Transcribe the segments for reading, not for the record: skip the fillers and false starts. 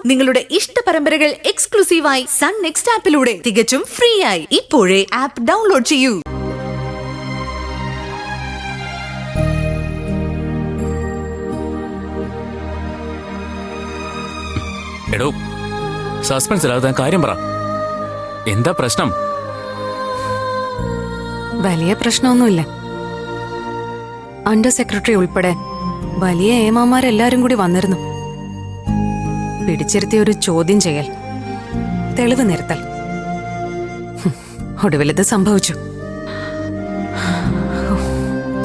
നിങ്ങളുടെ ഇഷ്ട പരമ്പരകൾ എക്സ്ക്ലൂസീവായി സൺ നെക്സ്റ്റ് ആപ്പിലൂടെ തികച്ചും ഫ്രീ ആയി ഇപ്പോഴേ ആപ്പ് ഡൗൺലോഡ് ചെയ്യൂ. എടോ, സസ്പെൻസ് ഇല്ലാതെ കാര്യം പറ. എന്താ പ്രശ്നം? വലിയ പ്രശ്നമൊന്നുമില്ല. അണ്ടർ സെക്രട്ടറി ഉൾപ്പെടെ വലിയ ഏമാമാരെല്ലാരും കൂടി വന്നിരുന്നു. പിടിച്ചിരുത്തിയ ഒരു ചോദ്യം ചെയ്യൽ, തെളിവ് നിരത്തൽ. ഒടുവിലത് സംഭവിച്ചു.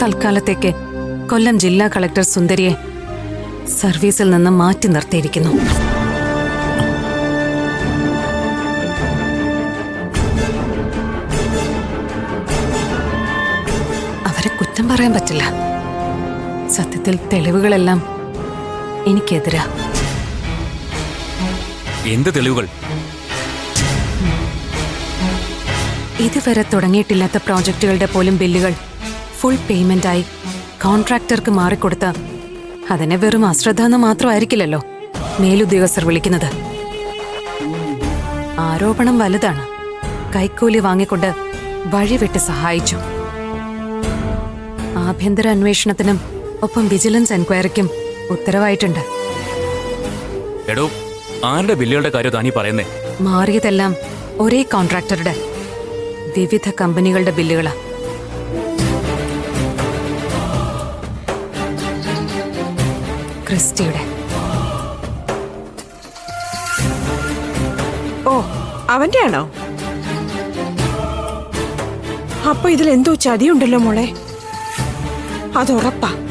തൽക്കാലത്തേക്ക് കൊല്ലം ജില്ലാ കളക്ടർ സുന്ദരിയെ സർവീസിൽ നിന്ന് മാറ്റി നിർത്തിയിരിക്കുന്നു. അവരെ കുറ്റം പറയാൻ പറ്റില്ല. സത്യത്തിൽ തെളിവുകളെല്ലാം എനിക്കെതിരാ. എന്ത് തെളിവുകൾ? ഇതുവരെ തുടങ്ങിയിട്ടില്ലാത്ത പ്രോജക്റ്റുകളുടെ പോലും ബില്ലുകൾ ഫുൾ പേയ്മെന്റായി കോൺട്രാക്ടർക്ക് മാറിക്കൊടുത്ത അതിനെ വെറും അശ്രദ്ധ എന്ന് മാത്രമായിരിക്കില്ലല്ലോ മേലുദ്യോഗസ്ഥർ വിളിക്കുന്നത്. ആരോപണം വലുതാണ്. കൈക്കൂലി വാങ്ങിക്കൊണ്ട് വഴിവിട്ട് സഹായിച്ചു. ആഭ്യന്തര അന്വേഷണത്തിനും ഒപ്പം വിജിലൻസ് എൻക്വയറിക്കും ഉത്തരവായിട്ടുണ്ട്. എടോ, ആരുടെ ബില്ലുകളുടെ കാര്യം താനീ പറയുന്നേ? മാറിയതെല്ലാം ഒരേ കോൺട്രാക്ടറുടെ വിവിധ കമ്പനികളുടെ ബില്ലുകളാ. ക്രിസ്റ്റിയുടെ. ഓ, അവന്റെ ആണോ? അപ്പൊ ഇതിൽ എന്തോ ചതിയുണ്ടല്ലോ മോളെ. അതുറപ്പാ.